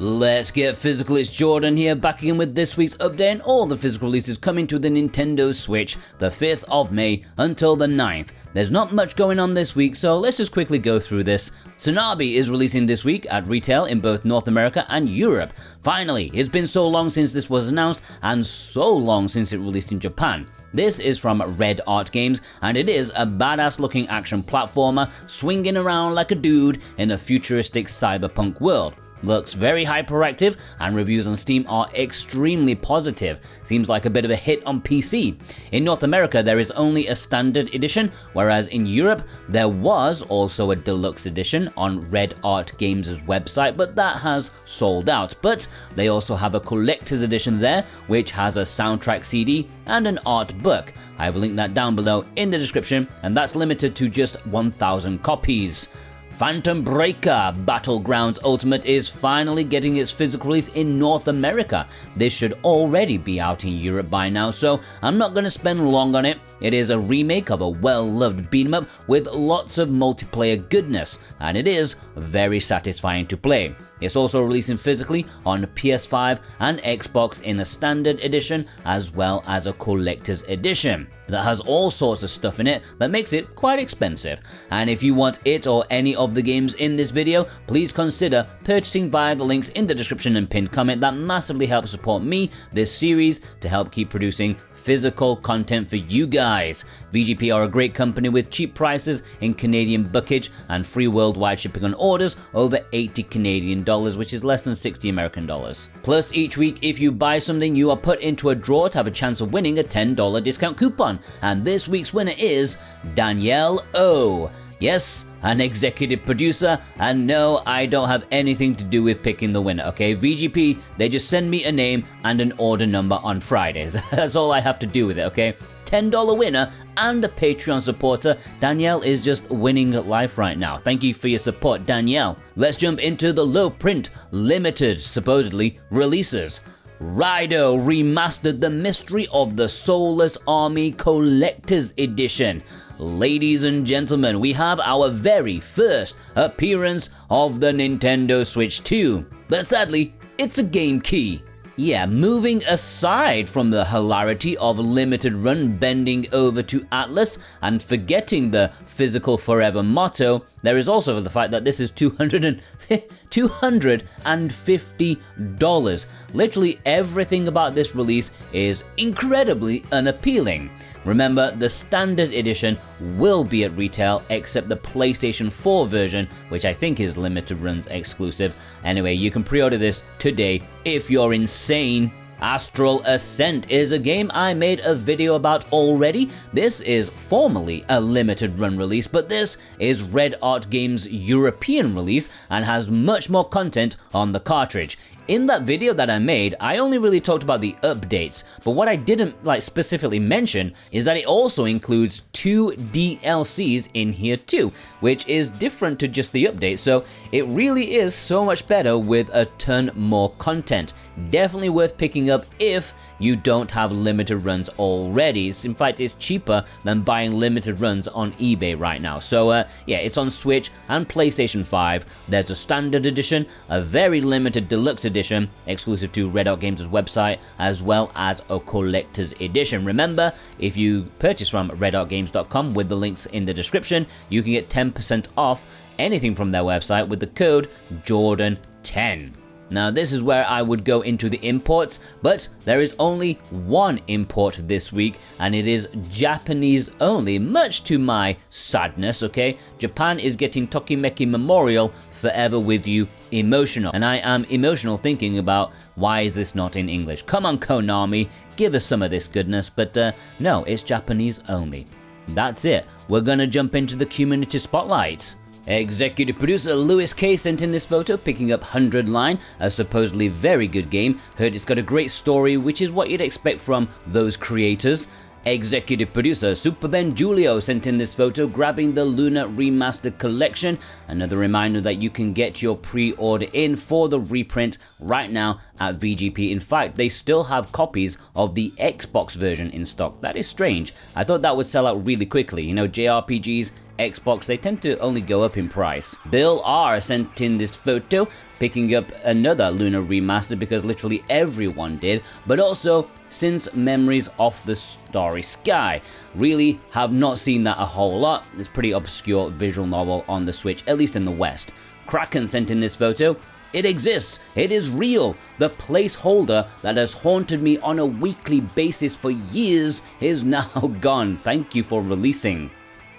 Let's get physical. It's Jordan here, back again with this week's update and all the physical releases coming to the Nintendo Switch the 5th of May until the 9th. There's not much going on this week, so let's just quickly go through this. Sanabi is releasing this week at retail in both North America and Europe. Finally, it's been so long since this was announced and so long since it released in Japan. This is from Red Art Games, and it is a badass looking action platformer swinging around like a dude in a futuristic cyberpunk world. Looks very hyperactive, and reviews on Steam are extremely positive. Seems like a bit of a hit on PC. In North America there is only a standard edition, whereas in Europe there was also a deluxe edition on Red Art Games' website, but that has sold out. But they also have a collector's edition there, which has a soundtrack CD and an art book. I've linked that down below in the description, and that's limited to just 1,000 copies. Phantom Breaker Battlegrounds Ultimate is finally getting its physical release in North America. This should already be out in Europe by now, so I'm not going to spend long on it. It is a remake of a well-loved beat-em-up with lots of multiplayer goodness, and it is very satisfying to play. It's also releasing physically on PS5 and Xbox in a standard edition as well as a collector's edition that has all sorts of stuff in it that makes it quite expensive. And if you want it or any of the games in this video, please consider purchasing via the links in the description and pinned comment. That massively helps support me, this series, to help keep producing physical content for you guys. VGP are a great company with cheap prices in Canadian buckage and free worldwide shipping on orders over 80 Canadian dollars, which is less than 60 American dollars. Plus, each week if you buy something, you are put into a draw to have a chance of winning a $10 discount coupon. And this week's winner is Danielle O. Yes, an executive producer, and no, I don't have anything to do with picking the winner, okay? VGP, they just send me a name and an order number on Fridays. That's all I have to do with it, okay? $10 winner and a Patreon supporter. Danielle is just winning life right now. Thank you for your support, Danielle. Let's jump into the low print, limited, supposedly, releases. Raidou Remastered: The Mystery of the Soulless Army Collector's Edition. Ladies and gentlemen, we have our very first appearance of the Nintendo Switch 2. But sadly, it's a game key. Yeah, moving aside from the hilarity of limited run bending over to Atlas and forgetting the physical forever motto, there is also the fact that this is $250. Literally everything about this release is incredibly unappealing. Remember, the standard edition will be at retail except the PlayStation 4 version, which I think is limited runs exclusive. Anyway, you can pre-order this today if you're insane. Astral Ascent is a game I made a video about already. This is formally a limited run release, but this is Red Art Games' European release and has much more content on the cartridge. In that video that I made, I only really talked about the updates, but what I didn't specifically mention is that it also includes 2 DLCs in here too, which is different to just the update, so it really is so much better with a ton more content. Definitely worth picking up if you don't have limited runs already. In fact, it's cheaper than buying limited runs on eBay right now. So yeah, it's on Switch and PlayStation 5. There's a standard edition, a very limited deluxe edition exclusive to Red Art Games' website, as well as a collector's edition. Remember, if you purchase from redartgames.com with the links in the description, you can get 10% off anything from their website with the code Jordan10. Now this is where I would go into the imports, but there is only one import this week, and it is Japanese only, much to my sadness, okay? Japan is getting Tokimeki Memorial Forever With You emotional, and I am emotional thinking about why is this not in English? Come on, Konami, give us some of this goodness, but no, it's Japanese only. That's it. We're gonna jump into the community spotlight. Executive producer Lewis K sent in this photo picking up 100 Line, a supposedly very good game. Heard it's got a great story, which is what you'd expect from those creators. Executive producer Super Ben Julio sent in this photo grabbing the Luna Remastered collection. Another reminder that you can get your pre-order in for the reprint right now at VGP. In fact, they still have copies of the Xbox version in stock. That is strange. I thought that would sell out really quickly. You know, JRPGs Xbox, they tend to only go up in price. Bill R sent in this photo, picking up another Luna Remastered because literally everyone did, but also Since Memories of the Starry Sky. Really have not seen that a whole lot. It's pretty obscure visual novel on the Switch, at least in the West. Kraken sent in this photo. It exists, it is real. The placeholder that has haunted me on a weekly basis for years is now gone. Thank you for releasing.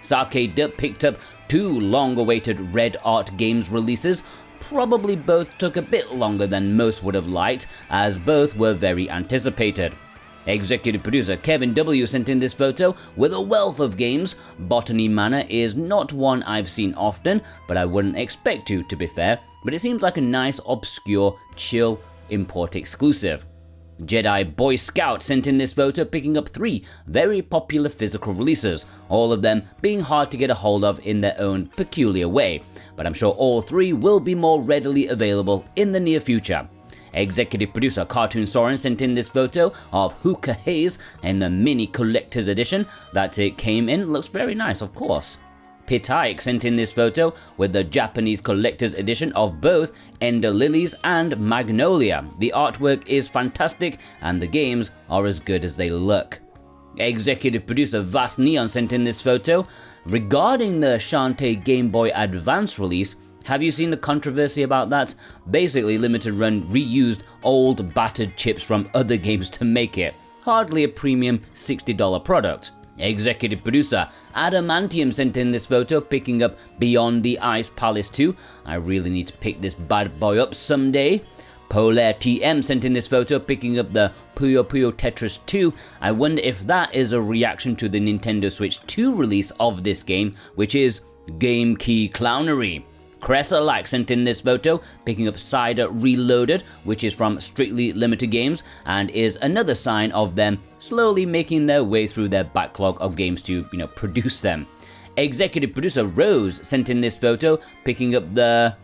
Sake Dup picked up 2 long-awaited Red Art Games releases. Probably both took a bit longer than most would have liked, as both were very anticipated. Executive producer Kevin W sent in this photo with a wealth of games. Botany Manor is not one I've seen often, but I wouldn't expect to be fair, but it seems like a nice, obscure, chill import exclusive. Jedi Boy Scout sent in this photo picking up 3 very popular physical releases, all of them being hard to get a hold of in their own peculiar way, but I'm sure all 3 will be more readily available in the near future. Executive producer Cartoon Soren sent in this photo of Hookah Haze in the mini collector's edition that it came in. Looks very nice, of course. Pitaik sent in this photo with the Japanese collector's edition of both Ender Lilies and Magnolia. The artwork is fantastic and the games are as good as they look. Executive producer Vast Neon sent in this photo. Regarding the Shantae Game Boy Advance release, have you seen the controversy about that? Basically, Limited Run reused old battered chips from other games to make it. Hardly a premium $60 product. Executive producer Adamantium sent in this photo picking up Beyond the Ice Palace 2. I really need to pick this bad boy up someday. Polaire TM sent in this photo picking up the Puyo Puyo Tetris 2. I wonder if that is a reaction to the Nintendo Switch 2 release of this game, which is Game Key Clownery. Cressa sent in this photo, picking up Cider Reloaded, which is from Strictly Limited Games, and is another sign of them slowly making their way through their backlog of games to, produce them. Executive producer Rose sent in this photo, picking up the...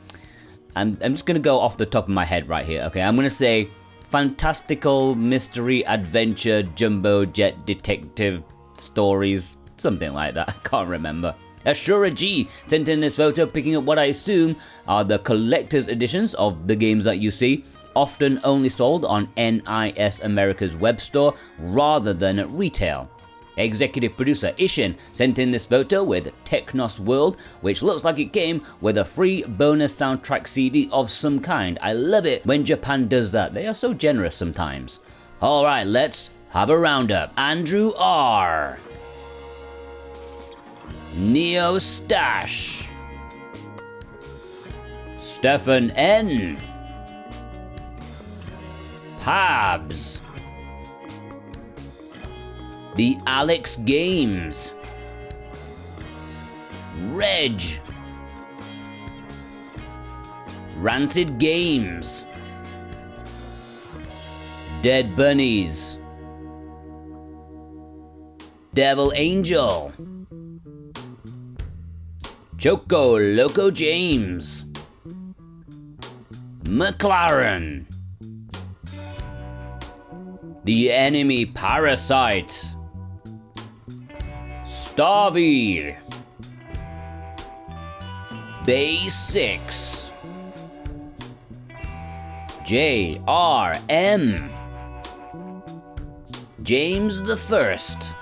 I'm just going to go off the top of my head right here, okay? I'm going to say Fantastical Mystery Adventure Jumbo Jet Detective Stories, something like that, I can't remember. Ashura G sent in this photo picking up what I assume are the collector's editions of the games that you see, often only sold on NIS America's web store rather than at retail. Executive producer Ishin sent in this photo with Technos World, which looks like it came with a free bonus soundtrack CD of some kind. I love it when Japan does that, they are so generous sometimes. Alright, let's have a roundup. Andrew R. Neo Stash, Stefan N, Pabs, The Alex Games, Reg, Rancid Games, Dead Bunnies, Devil Angel, Choco Loco James, McLaren, The Enemy Parasite, Starvey, Bay 6, JRM, James the First,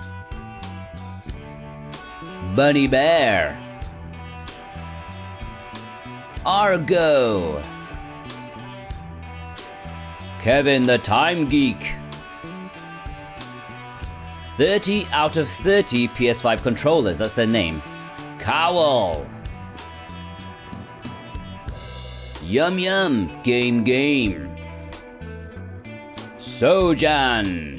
Bunny Bear, Argo, Kevin the Time Geek, 30 out of 30 PS5 controllers, that's their name, Cowl, Yum Yum Game, Sojan.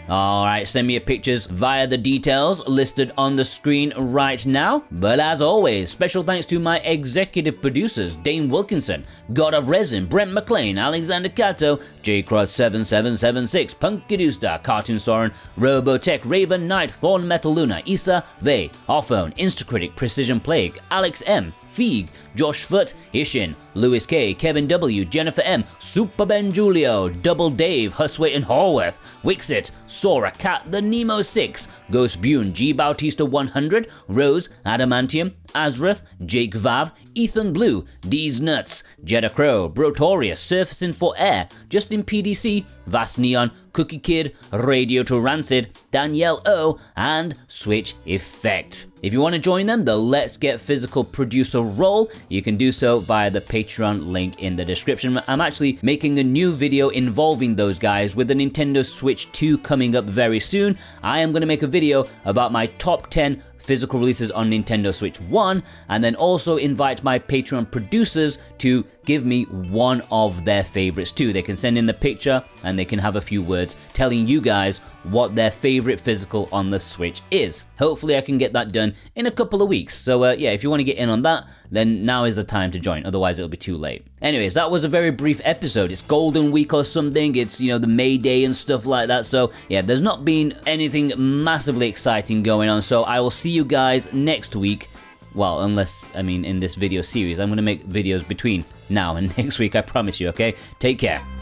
Alright, send me your pictures via the details listed on the screen right now. But as always, special thanks to my executive producers, Dane Wilkinson, God of Resin, Brent McLean, Alexander Cato, JCrod7776, Punkadusta, Cartoon Soren, Robotech, Raven Knight, Thorn Metal Luna, Issa, Vey, Offone, Instacritic, Precision Plague, Alex M, Feig, Josh Foot, Ishin, Lewis K, Kevin W, Jennifer M, Super Ben Julio, Double Dave, Husway and Horworth, Wixit, Sora, Cat, The Nemo 6, Ghost Bune, G Bautista 100, Rose, Adamantium, Azrath, Jake Vav, Ethan Blue, D's Nuts, Jeddah Crow, Brotorius, Surfacing for Air, Justin PDC, Vast Neon, Cookie Kid, Radio to Rancid, Danielle O, and Switch Effect. If you want to join them, the Let's Get Physical producer role, you can do so via the Patreon link in the description. I'm actually making a new video involving those guys with the Nintendo Switch 2 coming up very soon. I am going to make a video about my top 10 physical releases on Nintendo Switch 1, and then also invite my Patreon producers to give me one of their favorites too. They can send in the picture and they can have a few words telling you guys what their favorite physical on the Switch is. Hopefully I can get that done in a couple of weeks. So yeah, if you want to get in on that, then now is the time to join, otherwise it'll be too late. Anyways, that was a very brief episode. It's Golden Week or something, it's, you know, the May Day and stuff like that, so yeah, there's not been anything massively exciting going on, so I will see you guys next week. Well, unless, I mean, in this video series, I'm going to make videos between now and next week, I promise you, okay? Take care.